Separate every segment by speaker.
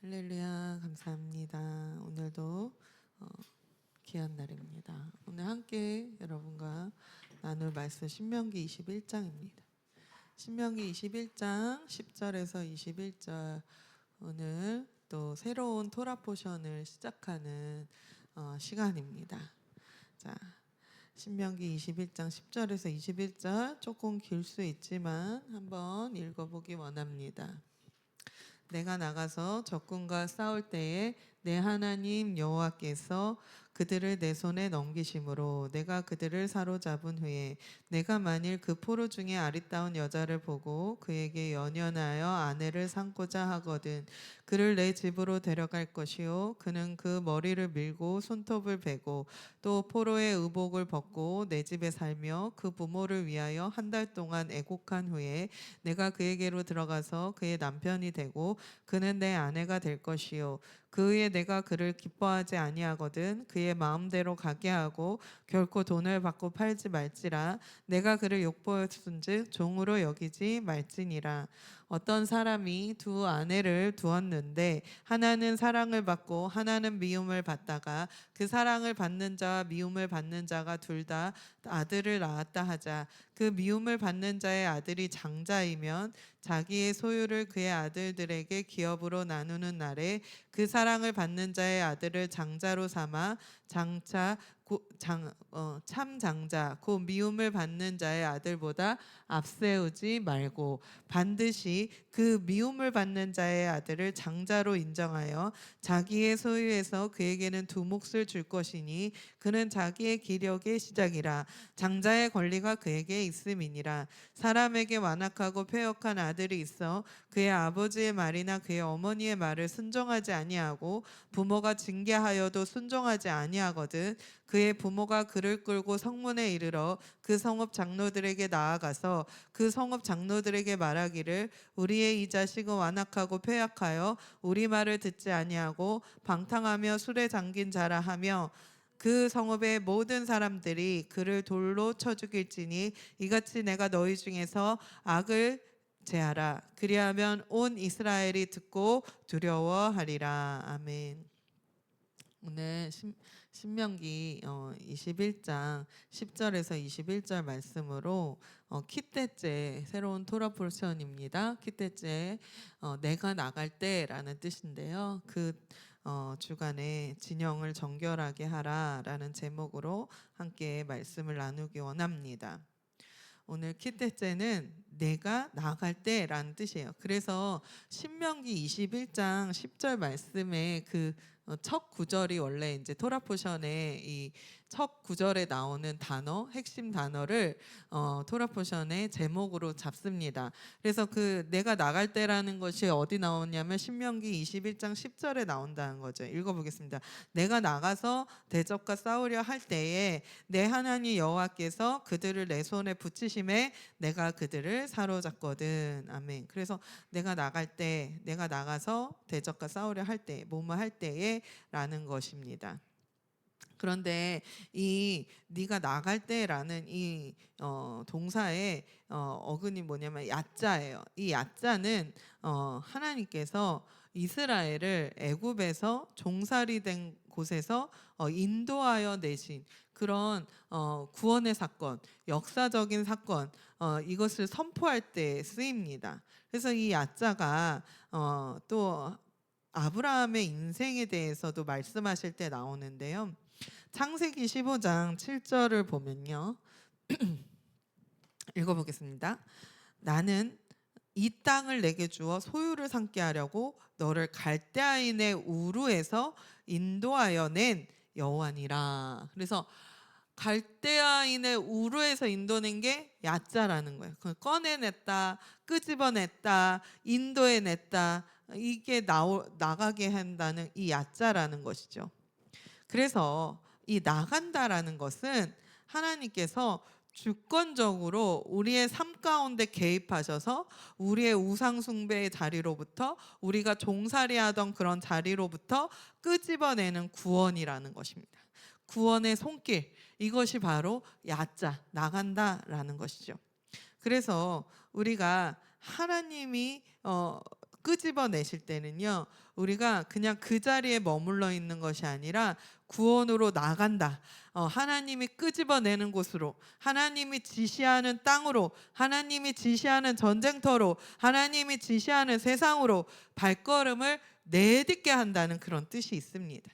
Speaker 1: 할렐루야, 감사합니다. 오늘도 귀한 날입니다. 오늘 함께 여러분과 나눌 말씀 신명기 21장입니다. 신명기 21장 10절에서 21절, 오늘 또 새로운 토라 포션을 시작하는 시간입니다. 자, 신명기 21장 10절에서 21절 조금 길 수 있지만 한번 읽어보기 원합니다. 내가 나가서 적군과 싸울 때에 내 하나님 여호와께서 그들을 내 손에 넘기심으로 내가 그들을 사로잡은 후에 내가 만일 그 포로 중에 아리따운 여자를 보고 그에게 연연하여 아내를 삼고자 하거든 그를 내 집으로 데려갈 것이요 그는 그 머리를 밀고 손톱을 베고 또 포로의 의복을 벗고 내 집에 살며 그 부모를 위하여 한 달 동안 애곡한 후에 내가 그에게로 들어가서 그의 남편이 되고 그는 내 아내가 될 것이요 그 후에 내가 그를 기뻐하지 아니하거든 그의 마음대로 가게 하고 결코 돈을 받고 팔지 말지라 내가 그를 욕보였은즉 종으로 여기지 말지니라. 어떤 사람이 두 아내를 두었는데 하나는 사랑을 받고 하나는 미움을 받다가 그 사랑을 받는 자와 미움을 받는 자가 둘 다 아들을 낳았다 하자. 그 미움을 받는 자의 아들이 장자이면 자기의 소유를 그의 아들들에게 기업으로 나누는 날에 그 사랑을 받는 자의 아들을 장자로 삼아 참 장자 곧 미움을 받는 자의 아들보다 앞세우지 말고 반드시 그 미움을 받는 자의 아들을 장자로 인정하여 자기의 소유에서 그에게는 두 몫을 줄 것이니 그는 자기의 기력의 시작이라. 장자의 권리가 그에게 있음이니라. 사람에게 완악하고 패역한 아들이 있어 그의 아버지의 말이나 그의 어머니의 말을 순종하지 아니하고 부모가 징계하여도 순종하지 아니하거든 그의 부모가 그를 끌고 성문에 이르러 그 성읍 장로들에게 나아가서 그 성읍 장로들에게 말하기를 우리의 이 자식은 완악하고 패역하여 우리 말을 듣지 아니하고 방탕하며 술에 잠긴 자라 하며 그 성읍의 모든 사람들이 그를 돌로 쳐 죽일지니 이같이 내가 너희 중에서 악을 제하라. 그리하면 온 이스라엘이 듣고 두려워하리라. 아멘. 오늘 신명기 21장 10절에서 21절 말씀으로 키때째 새로운 토라 포션입니다. 키때째 내가 나갈 때라는 뜻인데요. 그 주간에 진영을 정결하게 하라라는 제목으로 함께 말씀을 나누기 원합니다. 오늘 키때째는 내가 나갈 때라는 뜻이에요. 그래서 신명기 21장 10절 말씀에 그 첫 구절이 원래 이제 토라 포션의 이 첫 구절에 나오는 단어, 핵심 단어를 토라 포션의 제목으로 잡습니다. 그래서 그 내가 나갈 때라는 것이 어디 나오냐면 신명기 21장 10절에 나온다는 거죠. 읽어보겠습니다. 내가 나가서 대적과 싸우려 할 때에 내 하나님 여호와께서 그들을 내 손에 붙이심에 내가 그들을 사로잡거든. 아멘. 그래서 내가 나갈 때, 내가 나가서 대적과 싸우려 할 때, 뭐뭐 할 때에 라는 것입니다. 그런데 이 네가 나갈 때라는 이 동사의 어근이 뭐냐면 야자예요. 이 야자는 하나님께서 이스라엘을 애굽에서 종살이 된 곳에서 인도하여 내신 그런 구원의 사건, 역사적인 사건, 이것을 선포할 때 쓰입니다. 그래서 이 야자가 또 아브라함의 인생에 대해서도 말씀하실 때 나오는데요. 창세기 15장 7절을 보면요. 읽어보겠습니다. 나는 이 땅을 내게 주어 소유를 삼게 하려고 너를 갈대아인의 우르에서 인도하여 낸 여호와니라. 그래서 갈대아인의 우르에서 인도낸 게 야자라는 거예요. 그걸 꺼내냈다, 끄집어냈다, 인도해냈다. 이게 나가게 한다는 이 야자라는 것이죠. 그래서 이 나간다라는 것은 하나님께서 주권적으로 우리의 삶 가운데 개입하셔서 우리의 우상 숭배의 자리로부터 우리가 종살이하던 그런 자리로부터 끄집어내는 구원이라는 것입니다. 구원의 손길, 이것이 바로 야자, 나간다라는 것이죠. 그래서 우리가 하나님이 끄집어내실 때는요, 우리가 그냥 그 자리에 머물러 있는 것이 아니라 구원으로 나간다. 하나님이 끄집어내는 곳으로, 하나님이 지시하는 땅으로, 하나님이 지시하는 전쟁터로, 하나님이 지시하는 세상으로 발걸음을 내딛게 한다는 그런 뜻이 있습니다.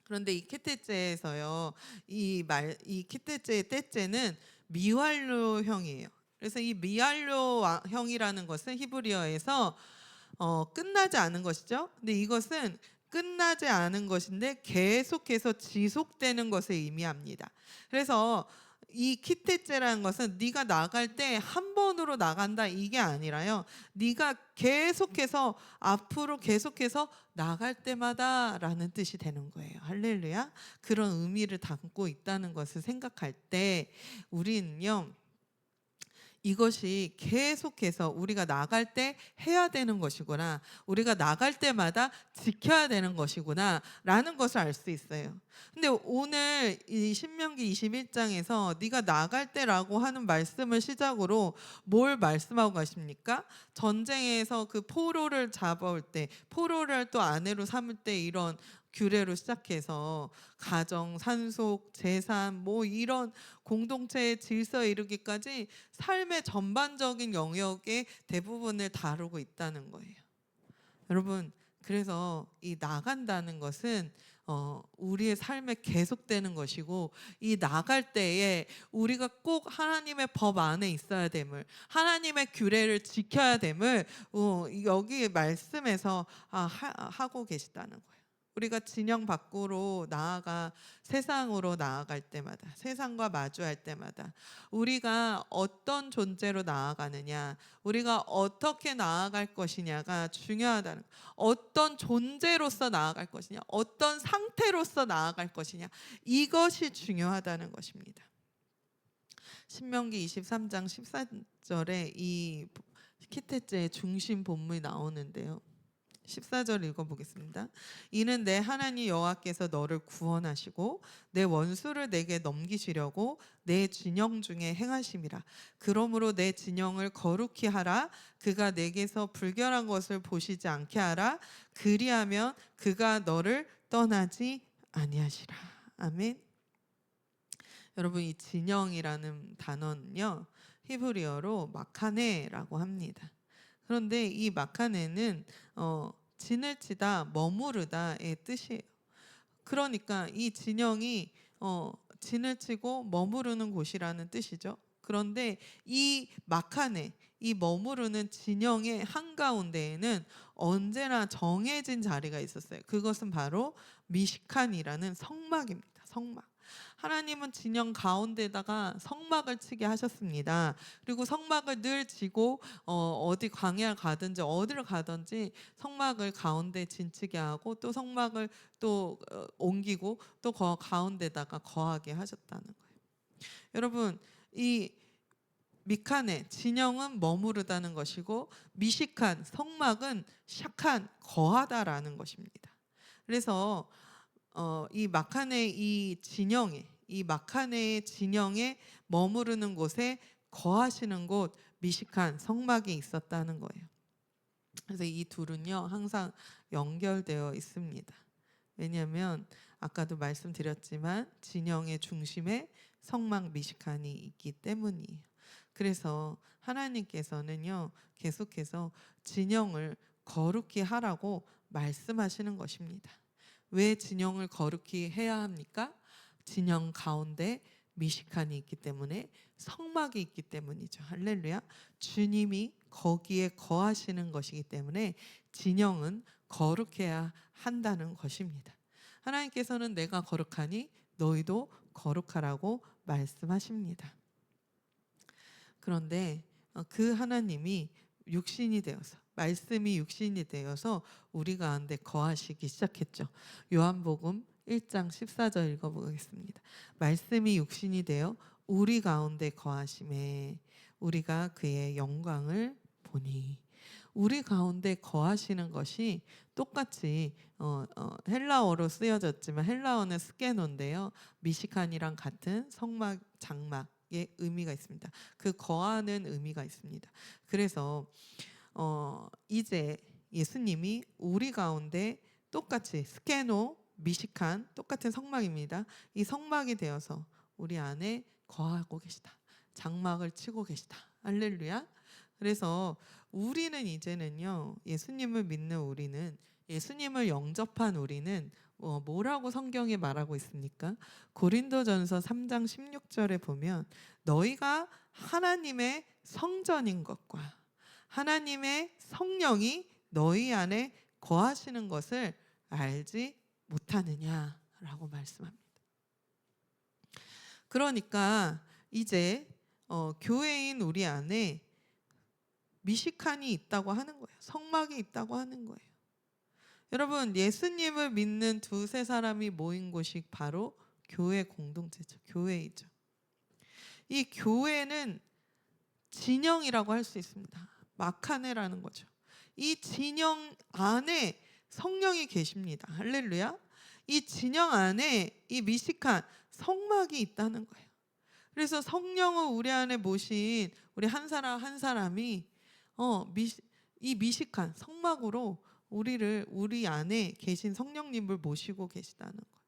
Speaker 1: 그런데 이 kitte째에서요, 이 kitte째의 떼째는 미완료형이에요. 그래서 이 미완료형이라는 것은 히브리어에서 끝나지 않은 것이죠. 근데 이것은 끝나지 않은 것인데 계속해서 지속되는 것을 의미합니다. 그래서 이 키테째라는 것은 네가 나갈 때 한 번으로 나간다 이게 아니라요. 네가 계속해서 앞으로 계속해서 나갈 때마다라는 뜻이 되는 거예요. 할렐루야. 그런 의미를 담고 있다는 것을 생각할 때 우리는요, 이것이 계속해서 우리가 나갈 때 해야 되는 것이구나, 우리가 나갈 때마다 지켜야 되는 것이구나 라는 것을 알 수 있어요. 근데 오늘 이 신명기 21장에서 네가 나갈 때라고 하는 말씀을 시작으로 뭘 말씀하고 가십니까? 전쟁에서 그 포로를 잡아올 때, 포로를 또 아내로 삼을 때 이런 규례로 시작해서 가정, 산속, 재산 뭐 이런 공동체의 질서에 이르기까지 삶의 전반적인 영역의 대부분을 다루고 있다는 거예요. 여러분, 그래서 이 나간다는 것은 우리의 삶에 계속되는 것이고, 이 나갈 때에 우리가 꼭 하나님의 법 안에 있어야 됨을, 하나님의 규례를 지켜야 됨을 여기 말씀에서 하고 계시다는 거예요. 우리가 진영 밖으로 나아가 세상으로 나아갈 때마다, 세상과 마주할 때마다 우리가 어떤 존재로 나아가느냐, 우리가 어떻게 나아갈 것이냐가 중요하다는 거예요. 어떤 존재로서 나아갈 것이냐, 어떤 상태로서 나아갈 것이냐, 이것이 중요하다는 것입니다. 신명기 23장 14절에 이 키테째의 중심 본문이 나오는데요. 14절 읽어보겠습니다. 이는 내 하나님 여호와께서 너를 구원하시고 내 원수를 내게 넘기시려고 내 진영 중에 행하심이라. 그러므로 내 진영을 거룩히 하라. 그가 내게서 불결한 것을 보시지 않게 하라. 그리하면 그가 너를 떠나지 아니하시라. 아멘. 여러분, 이 진영이라는 단어는요, 히브리어로 마카네라고 합니다. 그런데 이 마카네는 진을 치다, 머무르다의 뜻이에요. 그러니까 이 진영이 진을 치고 머무르는 곳이라는 뜻이죠. 그런데 이 마카네, 이 머무르는 진영의 한가운데에는 언제나 정해진 자리가 있었어요. 그것은 바로 미시칸이라는 성막입니다. 성막. 하나님은 진영 가운데다가 성막을 치게 하셨습니다. 그리고 성막을 늘 지고 어디 광야를 가든지 어디를 가든지 성막을 가운데 진치게 하고, 또 성막을 또 옮기고 또 가운데다가 거하게 하셨다는 거예요. 여러분, 이 미칸의 진영은 머무르다는 것이고, 미식한 성막은 샥한 거하다라는 것입니다. 그래서 이 마카네 이 마카네의 진영에 머무르는 곳에 거하시는 곳 미식한 성막이 있었다는 거예요. 그래서 이 둘은요, 항상 연결되어 있습니다. 왜냐하면 아까도 말씀드렸지만 진영의 중심에 성막 미식한이 있기 때문이에요. 그래서 하나님께서는요, 계속해서 진영을 거룩히 하라고 말씀하시는 것입니다. 왜 진영을 거룩히 해야 합니까? 진영 가운데 미식한이 있기 때문에, 성막이 있기 때문이죠. 할렐루야. 주님이 거기에 거하시는 것이기 때문에 진영은 거룩해야 한다는 것입니다. 하나님께서는 내가 거룩하니 너희도 거룩하라고 말씀하십니다. 그런데 그 하나님이 육신이 되어서, 말씀이 육신이 되어서 우리 가운데 거하시기 시작했죠. 요한복음 1장 14절 읽어보겠습니다. 말씀이 육신이 되어 우리 가운데 거하심에 우리가 그의 영광을 보니. 우리 가운데 거하시는 것이 똑같이 헬라어로 쓰여졌지만, 헬라어는 스케노인데요, 미시칸이랑 같은 성막, 장막의 의미가 있습니다. 그 거하는 의미가 있습니다. 그래서 이제 예수님이 우리 가운데 똑같이 스케노, 미식한 똑같은 성막입니다. 이 성막이 되어서 우리 안에 거하고 계시다. 장막을 치고 계시다. 할렐루야. 그래서 우리는 이제는요, 예수님을 믿는 우리는, 예수님을 영접한 우리는 뭐라고 성경에 말하고 있습니까? 고린도전서 3장 16절에 보면 너희가 하나님의 성전인 것과 하나님의 성령이 너희 안에 거하시는 것을 알지 못하느냐라고 말씀합니다. 그러니까 이제 교회인 우리 안에 미식한이 있다고 하는 거예요. 성막이 있다고 하는 거예요. 여러분, 예수님을 믿는 두세 사람이 모인 곳이 바로 교회 공동체죠. 교회이죠. 이 교회는 진영이라고 할 수 있습니다. 마카네라는 거죠. 이 진영 안에 성령이 계십니다. 할렐루야. 이 진영 안에 이 미식한 성막이 있다는 거예요. 그래서 성령을 우리 안에 모신 우리 한 사람 한 사람이 이 미식한 성막으로 우리 안에 계신 성령님을 모시고 계시다는 거예요.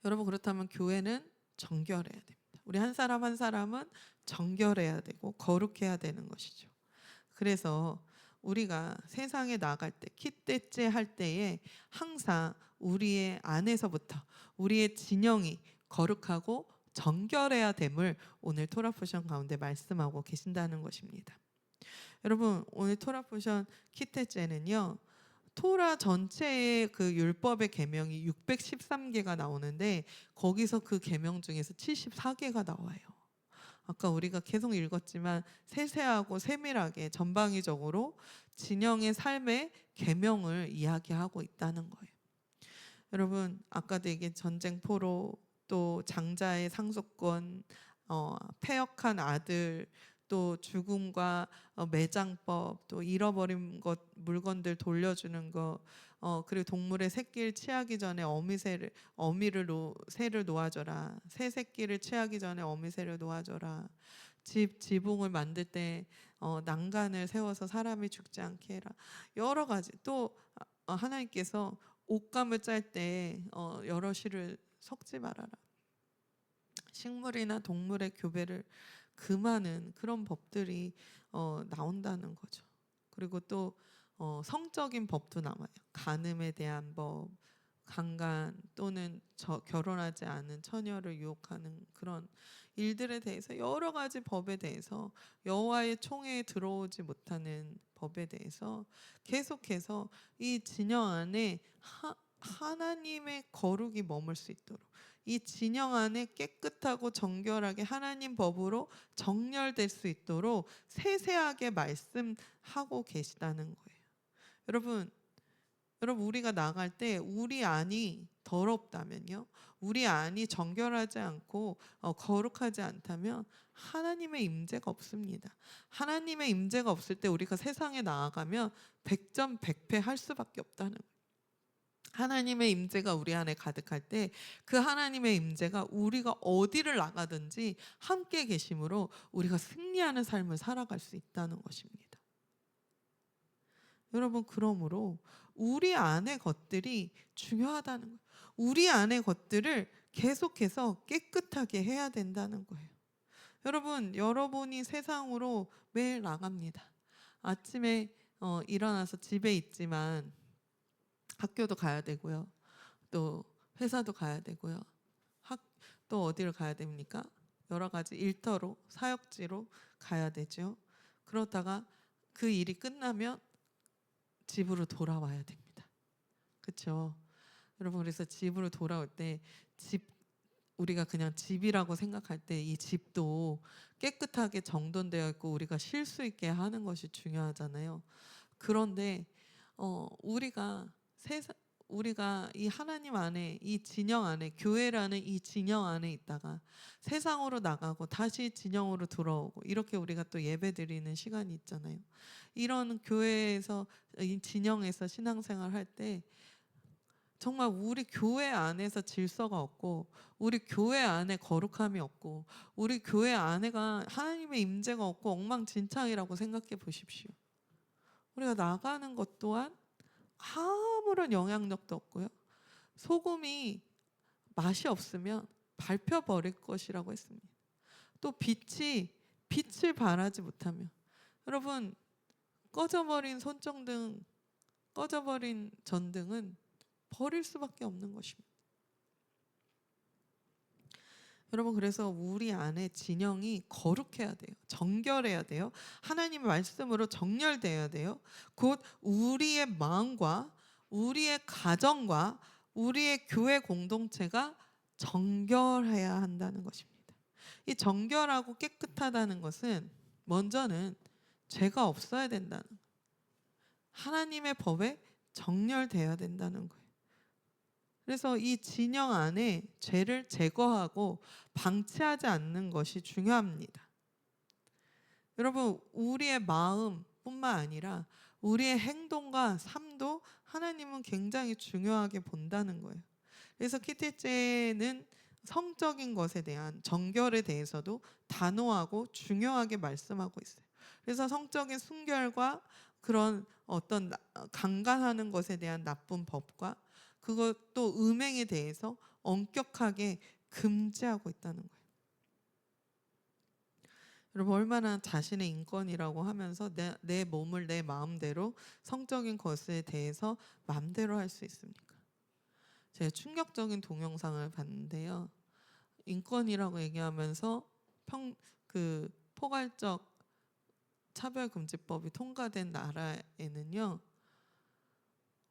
Speaker 1: 여러분, 그렇다면 교회는 정결해야 됩니다. 우리 한 사람 한 사람은 정결해야 되고 거룩해야 되는 것이죠. 그래서 우리가 세상에 나갈 때, 키때째 할 때에 항상 우리의 안에서부터 우리의 진영이 거룩하고 정결해야 됨을 오늘 토라포션 가운데 말씀하고 계신다는 것입니다. 여러분, 오늘 토라포션 키때째는요, 토라 전체의 그 율법의 계명이 613개가 나오는데 거기서 그 계명 중에서 74개가 나와요. 아까 우리가 계속 읽었지만 세세하고 세밀하게 전방위적으로 진영의 삶의 계명을 이야기하고 있다는 거예요. 여러분, 아까도 얘기한 전쟁 포로, 또 장자의 상속권, 패역한 아들, 또 죽음과 매장법, 또 잃어버린 것 물건들 돌려주는 것, 그리고 동물의 새끼를 취하기 전에 새를 놓아줘라. 새 새끼를 취하기 전에 어미새를 놓아줘라. 지붕을 만들 때 난간을 세워서 사람이 죽지 않게 해라. 여러 가지. 또 하나님께서 옷감을 짤 때 여러 실을 섞지 말아라. 식물이나 동물의 교배를 금하는 그런 법들이 나온다는 거죠. 그리고 또 성적인 법도 나와요. 간음에 대한 법, 강간 또는 결혼하지 않은 처녀를 유혹하는 그런 일들에 대해서 여러 가지 법에 대해서 여호와의 총회에 들어오지 못하는 법에 대해서 계속해서 이 진영 안에 하나님의 거룩이 머물 수 있도록 이 진영 안에 깨끗하고 정결하게 하나님 법으로 정렬될 수 있도록 세세하게 말씀하고 계시다는 거예요. 여러분 우리가 나갈 때 우리 안이 더럽다면요, 우리 안이 정결하지 않고 거룩하지 않다면 하나님의 임재가 없습니다. 하나님의 임재가 없을 때 우리가 세상에 나아가면 100점 100패 할 수밖에 없다는 거예요. 하나님의 임재가 우리 안에 가득할 때 그 하나님의 임재가 우리가 어디를 나가든지 함께 계심으로 우리가 승리하는 삶을 살아갈 수 있다는 것입니다. 여러분, 그러므로 우리 안의 것들이 중요하다는 거예요. 우리 안의 것들을 계속해서 깨끗하게 해야 된다는 거예요. 여러분이 세상으로 매일 나갑니다. 아침에 일어나서 집에 있지만 학교도 가야 되고요. 또 회사도 가야 되고요. 또 어디를 가야 됩니까? 여러 가지 일터로, 사역지로 가야 되죠. 그러다가 그 일이 끝나면 집으로 돌아와야 됩니다. 그렇죠? 여러분, 그래서 집으로 돌아올 때 우리가 그냥 집이라고 생각할 때 이 집도 깨끗하게 정돈되어 있고 우리가 쉴 수 있게 하는 것이 중요하잖아요. 그런데 우리가 이 하나님 안에, 이 진영 안에, 교회라는 이 진영 안에 있다가 세상으로 나가고 다시 진영으로 들어오고 이렇게 우리가 또 예배드리는 시간이 있잖아요. 이런 교회에서, 이 진영에서 신앙생활 할 때 정말 우리 교회 안에서 질서가 없고 우리 교회 안에 거룩함이 없고 우리 교회 안에가 하나님의 임재가 없고 엉망진창이라고 생각해 보십시오. 우리가 나가는 것 또한 아무런 영향력도 없고요. 소금이 맛이 없으면 밟혀버릴 것이라고 했습니다. 또 빛을 발하지 못하면, 여러분, 꺼져버린 손전등, 꺼져버린 전등은 버릴 수밖에 없는 것입니다. 여러분, 그래서 우리 안에 진영이 거룩해야 돼요. 정결해야 돼요. 하나님의 말씀으로 정렬돼야 돼요. 곧 우리의 마음과 우리의 가정과 우리의 교회 공동체가 정결해야 한다는 것입니다. 이 정결하고 깨끗하다는 것은 먼저는 죄가 없어야 된다는 거예요. 하나님의 법에 정렬돼야 된다는 거예요. 그래서 이 진영 안에 죄를 제거하고 방치하지 않는 것이 중요합니다. 여러분, 우리의 마음뿐만 아니라 우리의 행동과 삶도 하나님은 굉장히 중요하게 본다는 거예요. 그래서 키티제는 성적인 것에 대한 정결에 대해서도 단호하고 중요하게 말씀하고 있어요. 그래서 성적인 순결과 그런 어떤 강간하는 것에 대한 나쁜 법과 그것도 음행에 대해서 엄격하게 금지하고 있다는 거예요. 여러분, 얼마나 자신의 인권이라고 하면서 내 몸을 내 마음대로 성적인 것에 대해서 마음대로 할 수 있습니까? 제가 충격적인 동영상을 봤는데요. 인권이라고 얘기하면서 포괄적 차별금지법이 통과된 나라에는요,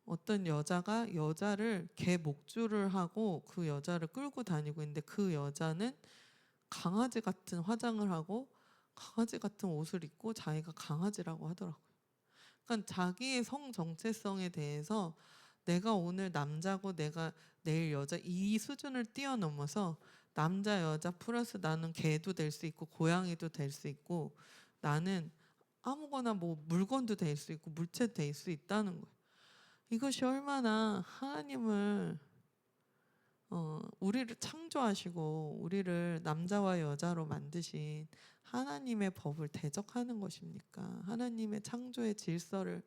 Speaker 1: 어떤 여자가 여자를 개 목줄을 하고 그 여자를 끌고 다니고 있는데 그 여자는 강아지 같은 화장을 하고 강아지 같은 옷을 입고 자기가 강아지라고 하더라고요. 그러니까 자기의 성 정체성에 대해서 내가 오늘 남자고 내가 내일 여자, 이 수준을 뛰어넘어서 남자 여자 플러스 나는 개도 될 수 있고 고양이도 될 수 있고 나는 아무거나 뭐 물건도 될 수 있고 물체도 될 수 있다는 거예요. 이것이 얼마나 하나님을 우리를 창조하시고 우리를 남자와 여자로 만드신 하나님의 법을 대적하는 것입니까? 하나님의 창조의 질서를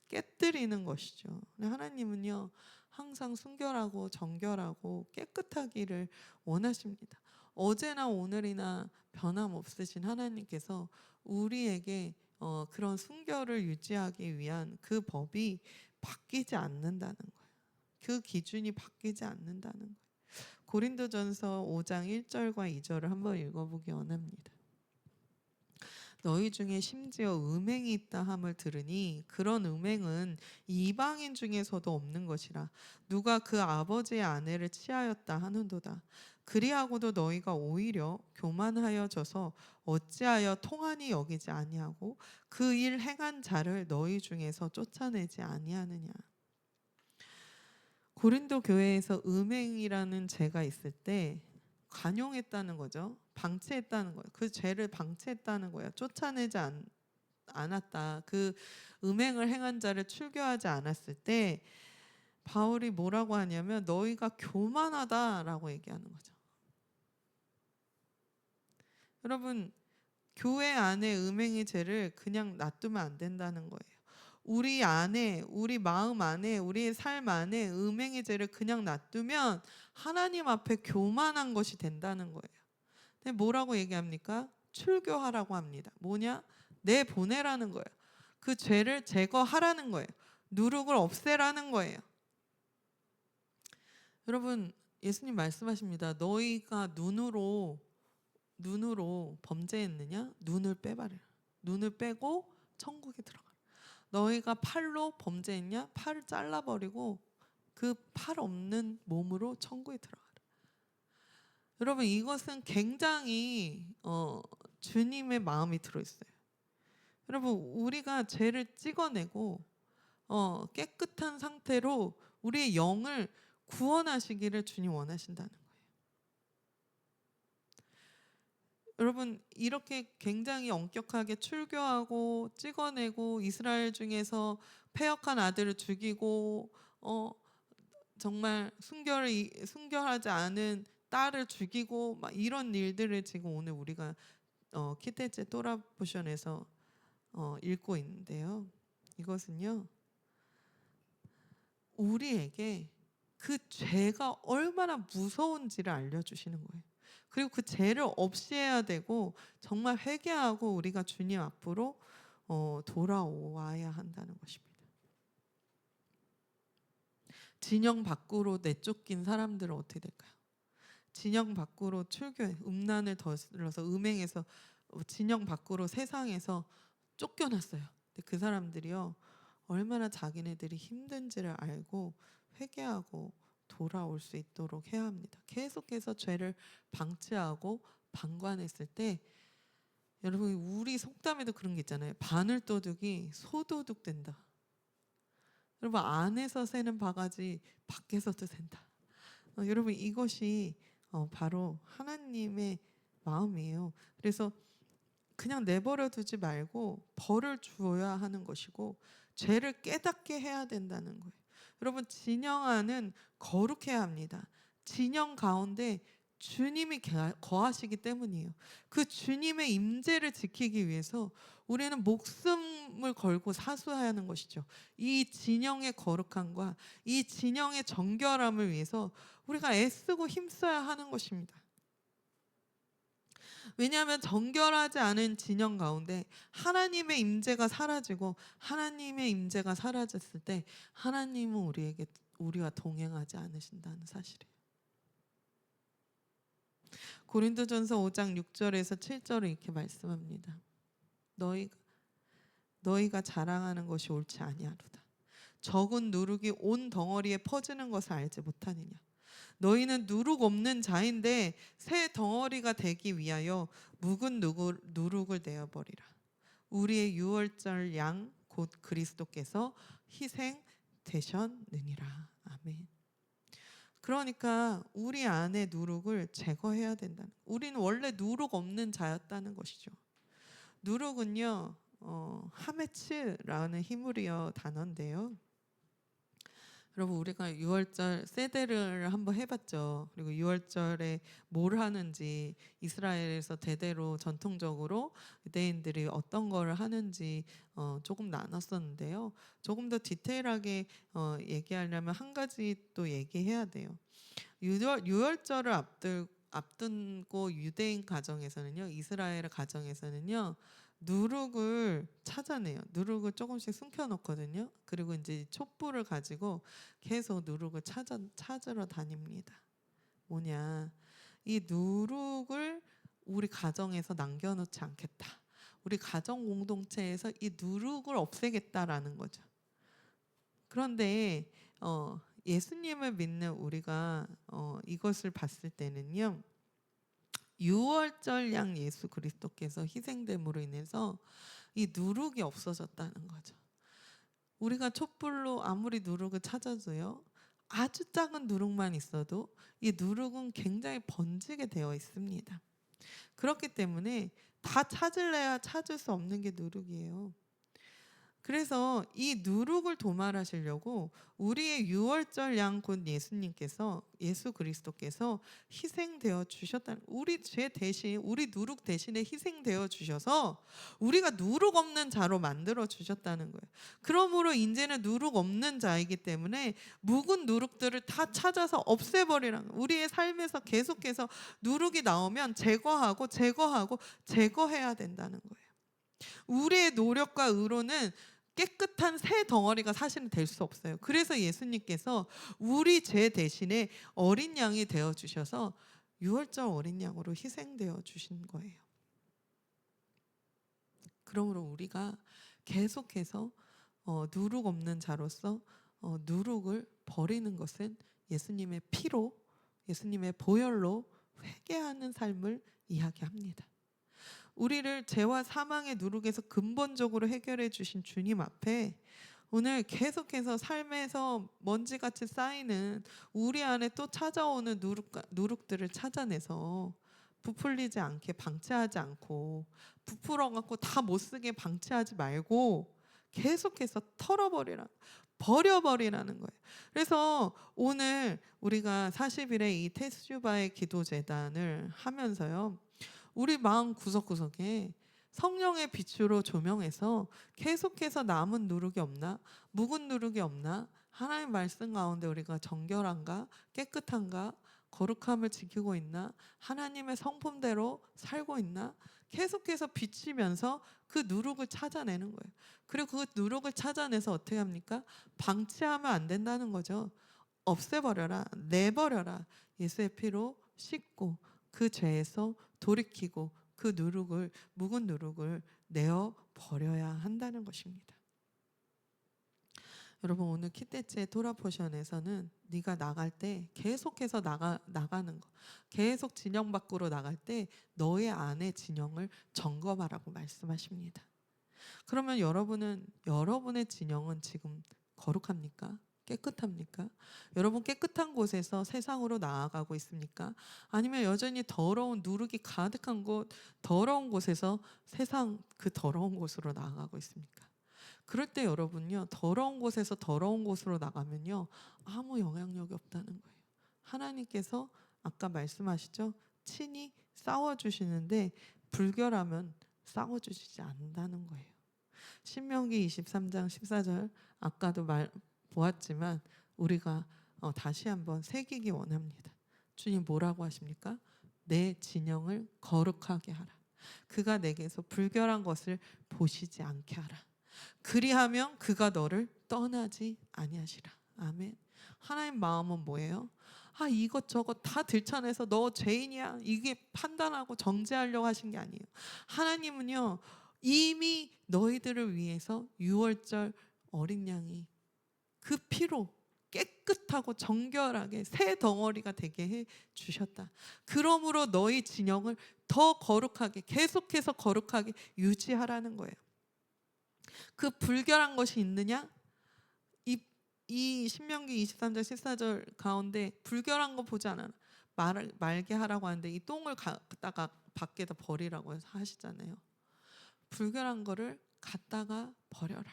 Speaker 1: 깨뜨리는 것이죠. 하나님은요, 항상 순결하고 정결하고 깨끗하기를 원하십니다. 어제나 오늘이나 변함없으신 하나님께서 우리에게 그런 순결을 유지하기 위한 그 법이 바뀌지 않는다는 거예요. 그 기준이 바뀌지 않는다는 거예요. 고린도전서 5장 1절과 2절을 한번 읽어보기 원합니다. 너희 중에 심지어 음행이 있다 함을 들으니 그런 음행은 이방인 중에서도 없는 것이라. 누가 그 아버지의 아내를 취하였다 하는도다. 그리하고도 너희가 오히려 교만하여져서 어찌하여 통한이 여기지 아니하고 그 일 행한 자를 너희 중에서 쫓아내지 아니하느냐. 고린도 교회에서 음행이라는 죄가 있을 때 관용했다는 거죠. 방치했다는 거예요. 그 죄를 방치했다는 거예요. 쫓아내지 않았다. 그 음행을 행한 자를 출교하지 않았을 때 바울이 뭐라고 하냐면 너희가 교만하다라고 얘기하는 거죠. 여러분, 교회 안에 음행의 죄를 그냥 놔두면 안 된다는 거예요. 우리 안에, 우리 마음 안에, 우리의 삶 안에 음행의 죄를 그냥 놔두면 하나님 앞에 교만한 것이 된다는 거예요. 근데 뭐라고 얘기합니까? 출교하라고 합니다. 뭐냐? 내보내라는 거예요. 그 죄를 제거하라는 거예요. 누룩을 없애라는 거예요. 여러분, 예수님 말씀하십니다. 너희가 눈으로 범죄했느냐? 눈을 빼버려. 눈을 빼고 천국에 들어가. 너희가 팔로 범죄했냐? 팔을 잘라버리고 그 팔 없는 몸으로 천국에 들어가라. 여러분, 이것은 굉장히 주님의 마음이 들어있어요. 여러분, 우리가 죄를 찍어내고 깨끗한 상태로 우리의 영을 구원하시기를 주님 원하신다는 거예요. 여러분, 이렇게 굉장히 엄격하게 출교하고 찍어내고 이스라엘 중에서 패역한 아들을 죽이고 정말 순결하지 않은 딸을 죽이고 막 이런 일들을 지금 오늘 우리가 키테체 토라포션에서 읽고 있는데요. 이것은요, 우리에게 그 죄가 얼마나 무서운지를 알려주시는 거예요. 그리고 그 죄를 없애야 되고 정말 회개하고 우리가 주님 앞으로 돌아와야 한다는 것입니다. 진영 밖으로 내쫓긴 사람들은 어떻게 될까요? 진영 밖으로 출교해 음란을 덧슬러서 음행에서 진영 밖으로 세상에서 쫓겨났어요. 근데 그 사람들이요, 얼마나 자기네들이 힘든지를 알고 회개하고 돌아올 수 있도록 해야 합니다. 계속해서 죄를 방치하고 방관했을 때, 여러분 우리 속담에도 그런 게 있잖아요. 바늘도둑이 소도둑 된다. 여러분 안에서 새는 바가지 밖에서도 샌다. 여러분 이것이 바로 하나님의 마음이에요. 그래서 그냥 내버려 두지 말고 벌을 주어야 하는 것이고 죄를 깨닫게 해야 된다는 거예요. 여러분 진영 안은 거룩해야 합니다. 진영 가운데 주님이 거하시기 때문이에요. 그 주님의 임재를 지키기 위해서 우리는 목숨을 걸고 사수해야 하는 것이죠. 이 진영의 거룩함과 이 진영의 정결함을 위해서 우리가 애쓰고 힘써야 하는 것입니다. 왜냐하면 정결하지 않은 진영 가운데 하나님의 임재가 사라지고, 하나님의 임재가 사라졌을 때 하나님은 우리와 동행하지 않으신다는 사실이에요. 고린도전서 5장 6절에서 7절을 이렇게 말씀합니다. 너희가 자랑하는 것이 옳지 아니하로다. 적은 누룩이 온 덩어리에 퍼지는 것을 알지 못하느냐. 너희는 누룩 없는 자인데 새 덩어리가 되기 위하여 묵은 누룩을 내어버리라. 우리의 유월절 양 곧 그리스도께서 희생되셨느니라. 아멘. 그러니까 우리 안에 누룩을 제거해야 된다는, 우리는 원래 누룩 없는 자였다는 것이죠. 누룩은요, 하메츠라는 히브리어 단어인데요. 여러분 우리가 유월절 세데를 한번 해봤죠. 그리고 유월절에 뭘 하는지, 이스라엘에서 대대로 전통적으로 유대인들이 어떤 걸 하는지 조금 나눴었는데요. 조금 더 디테일하게 얘기하려면 한 가지 또 얘기해야 돼요. 유월절을 앞두고 유대인 가정에서는요, 이스라엘 가정에서는요, 누룩을 찾아내요. 누룩을 조금씩 숨겨놓거든요. 그리고 이제 촛불을 가지고 계속 누룩을 찾으러 다닙니다. 뭐냐, 이 누룩을 우리 가정에서 남겨놓지 않겠다. 우리 가정 공동체에서 이 누룩을 없애겠다라는 거죠. 그런데 예수님을 믿는 우리가 이것을 봤을 때는요, 유월절 양 예수 그리스도께서 희생됨으로 인해서 이 누룩이 없어졌다는 거죠. 우리가 촛불로 아무리 누룩을 찾아도요, 아주 작은 누룩만 있어도 이 누룩은 굉장히 번지게 되어 있습니다. 그렇기 때문에 다 찾을래야 찾을 수 없는 게 누룩이에요. 그래서 이 누룩을 도말하시려고 우리의 유월절 양 곧 예수 그리스도께서 희생되어 주셨다는, 우리 죄 대신, 우리 누룩 대신에 희생되어 주셔서 우리가 누룩 없는 자로 만들어 주셨다는 거예요. 그러므로 이제는 누룩 없는 자이기 때문에 묵은 누룩들을 다 찾아서 없애버리라는 거예요. 우리의 삶에서 계속해서 누룩이 나오면 제거하고 제거해야 된다는 거예요. 우리의 노력과 의로는 깨끗한 새 덩어리가 사실은 될 수 없어요. 그래서 예수님께서 우리 죄 대신에 어린 양이 되어 주셔서 유월절 어린 양으로 희생되어 주신 거예요. 그러므로 우리가 계속해서 누룩 없는 자로서 누룩을 버리는 것은 예수님의 피로, 예수님의 보혈로 회개하는 삶을 이야기합니다. 우리를 죄와 사망의 누룩에서 근본적으로 해결해 주신 주님 앞에 오늘 계속해서 삶에서 먼지같이 쌓이는 우리 안에 또 찾아오는 누룩들을 찾아내서 부풀리지 않게 방치하지 않고, 부풀어갖고 다 못쓰게 방치하지 말고 계속해서 버려버리라는 거예요. 그래서 오늘 우리가 40일의 이 테스주바의 기도 제단을 하면서요. 우리 마음 구석구석에 성령의 빛으로 조명해서 계속해서 남은 누룩이 없나? 묵은 누룩이 없나? 하나님 말씀 가운데 우리가 정결한가? 깨끗한가? 거룩함을 지키고 있나? 하나님의 성품대로 살고 있나? 계속해서 비치면서 그 누룩을 찾아내는 거예요. 그리고 그 누룩을 찾아내서 어떻게 합니까? 방치하면 안 된다는 거죠. 없애버려라, 내버려라. 예수의 피로 씻고 그 죄에서 돌이키고 그 누룩을, 묵은 누룩을 내어 버려야 한다는 것입니다. 여러분, 오늘 키테체 토라 포션에서는 네가 나갈 때 계속해서 나가는 거, 계속 진영 밖으로 나갈 때 너의 안의 진영을 점검하라고 말씀하십니다. 그러면 여러분의 진영은 지금 거룩합니까? 깨끗합니까? 여러분 깨끗한 곳에서 세상으로 나아가고 있습니까? 아니면 여전히 더러운 누룩이 가득한 곳, 더러운 곳에서 세상 그 더러운 곳으로 나아가고 있습니까? 그럴 때 여러분요, 더러운 곳에서 더러운 곳으로 나가면요, 아무 영향력이 없다는 거예요. 하나님께서 아까 말씀하시죠? 친히 싸워주시는데 불결하면 싸워주시지 않는다는 거예요. 신명기 23장 14절 아까도 보았지만 우리가 다시 한번 새기기 원합니다. 주님 뭐라고 하십니까? 내 진영을 거룩하게 하라. 그가 내게서 불결한 것을 보시지 않게 하라. 그리하면 그가 너를 떠나지 아니하시라. 아멘. 하나님 마음은 뭐예요? 이것저것 다 들춰내서 너 죄인이야 이게 판단하고 정죄하려고 하신 게 아니에요. 하나님은요, 이미 너희들을 위해서 6월절 어린 양이 그 피로 깨끗하고 정결하게 새 덩어리가 되게 해 주셨다. 그러므로 너희 진영을 더 거룩하게, 계속해서 거룩하게 유지하라는 거예요. 그 불결한 것이 있느냐? 이 신명기 23절 14절 가운데 불결한 거 보지 않아 말게 하라고 하는데 이 똥을 갖다가 밖에다 버리라고 하시잖아요. 불결한 거를 갖다가 버려라.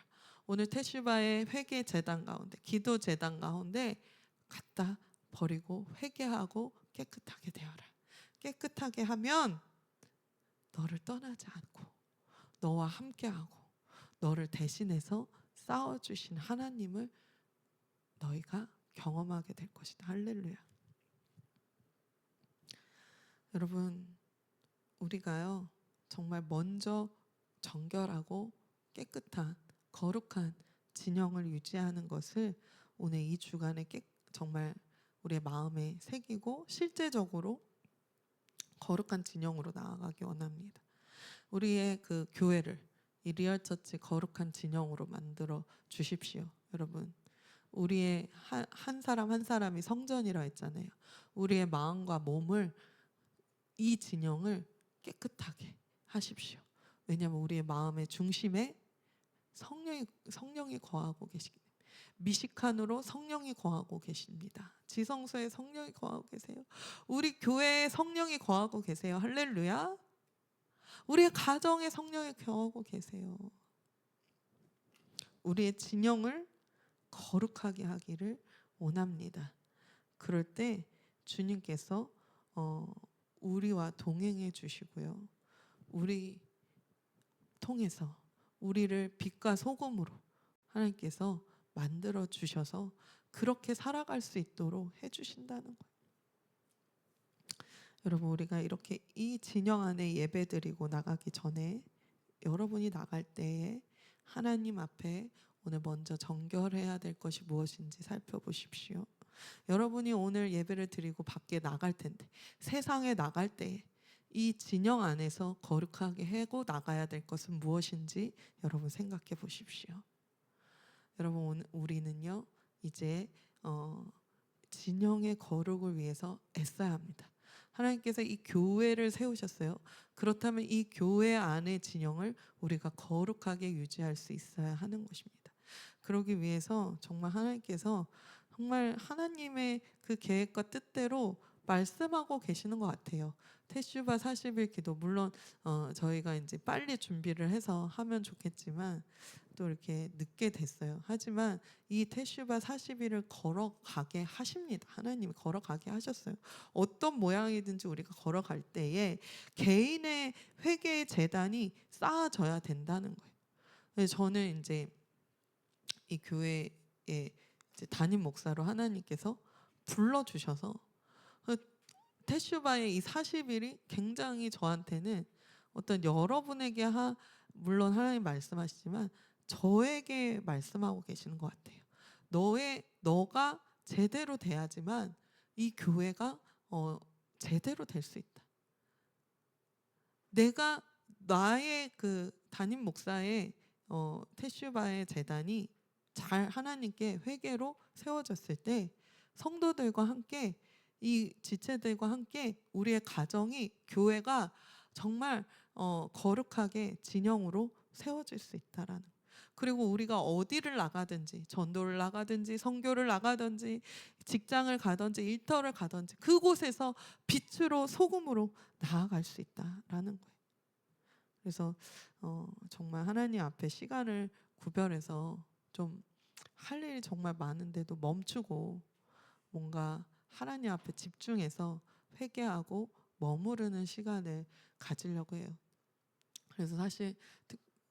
Speaker 1: 오늘 테슈바의 회개 제단 가운데, 기도 제단 가운데 갖다 버리고 회개하고 깨끗하게 되어라. 깨끗하게 하면 너를 떠나지 않고 너와 함께하고 너를 대신해서 싸워주신 하나님을 너희가 경험하게 될 것이다. 할렐루야. 여러분, 우리가요 정말 먼저 정결하고 깨끗한 거룩한 진영을 유지하는 것을 오늘 이 주간에 정말 우리의 마음에 새기고 실제적으로 거룩한 진영으로 나아가기 원합니다. 우리의 그 교회를 이 리얼처치 거룩한 진영으로 만들어 주십시오. 여러분, 우리의 한 사람 한 사람이 성전이라 했잖아요. 우리의 마음과 몸을, 이 진영을 깨끗하게 하십시오. 왜냐하면 우리의 마음의 중심에 성령이 거하고 계시기 때문에. 미식한으로 성령이 거하고 계십니다. 지성소에 성령이 거하고 계세요. 우리 교회에 성령이 거하고 계세요. 할렐루야. 우리의 가정에 성령이 거하고 계세요. 우리의 진영을 거룩하게 하기를 원합니다. 그럴 때 주님께서 우리와 동행해 주시고요. 우리 통해서 우리를 빛과 소금으로 하나님께서 만들어 주셔서 그렇게 살아갈 수 있도록 해주신다는 거예요. 여러분, 우리가 이렇게 이 진영 안에 예배드리고 나가기 전에 여러분이 나갈 때에 하나님 앞에 오늘 먼저 정결해야 될 것이 무엇인지 살펴보십시오. 여러분이 오늘 예배를 드리고 밖에 나갈 텐데, 세상에 나갈 때에 이 진영 안에서 거룩하게 하고 나가야 될 것은 무엇인지 여러분 생각해 보십시오. 여러분, 우리는요 이제 진영의 거룩을 위해서 애써야 합니다. 하나님께서 이 교회를 세우셨어요. 그렇다면 이 교회 안의 진영을 우리가 거룩하게 유지할 수 있어야 하는 것입니다. 그러기 위해서 정말 하나님께서 정말 하나님의 그 계획과 뜻대로 말씀하고 계시는 것 같아요. 테슈바 40일 기도, 물론 저희가 이제 빨리 준비를 해서 하면 좋겠지만 또 이렇게 늦게 됐어요. 하지만 이 테슈바 40일을 걸어가게 하십니다. 하나님이 걸어가게 하셨어요. 어떤 모양이든지 우리가 걸어갈 때에 개인의 회개의 재단이 쌓아져야 된다는 거예요. 그래서 저는 이제 이 교회에 이제 담임 목사로 하나님께서 불러주셔서 테슈바의 이 40일이 굉장히 저한테는 어떤 여러분에게 물론 하나님 말씀하시지만 저에게 말씀하고 계시는 것 같아요. 너가 제대로 돼야지만 이 교회가 제대로 될 수 있다. 내가 나의 그 담임 목사의 테슈바의 재단이 잘 하나님께 회개로 세워졌을 때 성도들과 함께 이 지체들과 함께 우리의 가정이 교회가 정말 거룩하게 진영으로 세워질 수 있다라는. 그리고 우리가 어디를 나가든지 전도를 나가든지 선교를 나가든지 직장을 가든지 일터를 가든지 그곳에서 빛으로 소금으로 나아갈 수 있다라는 거예요. 그래서 정말 하나님 앞에 시간을 구별해서 좀 할 일이 정말 많은데도 멈추고 뭔가 하나님 앞에 집중해서 회개하고 머무르는 시간을 가지려고 해요. 그래서 사실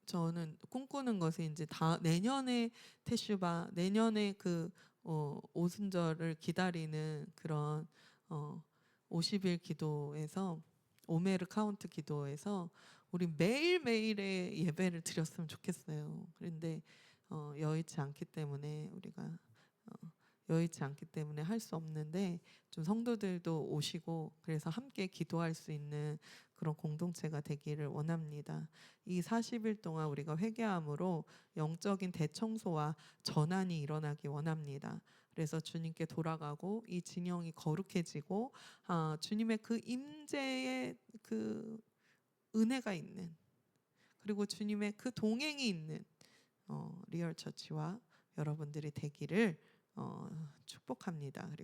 Speaker 1: 저는 꿈꾸는 것이 이제 내년에 테슈바, 내년에 그 오순절을 기다리는 그런 50일 기도에서 오메르 카운트 기도에서 우리 매일매일의 예배를 드렸으면 좋겠어요. 그런데 여의치 않기 때문에 우리가 여의치 않기 때문에 할 수 없는데 좀 성도들도 오시고 그래서 함께 기도할 수 있는 그런 공동체가 되기를 원합니다. 이 40일 동안 우리가 회개함으로 영적인 대청소와 전환이 일어나기 원합니다. 그래서 주님께 돌아가고 이 진영이 거룩해지고 주님의 그 임재의 그 은혜가 있는 그리고 주님의 그 동행이 있는 리얼 처치와 여러분들이 되기를 축복합니다. 그리고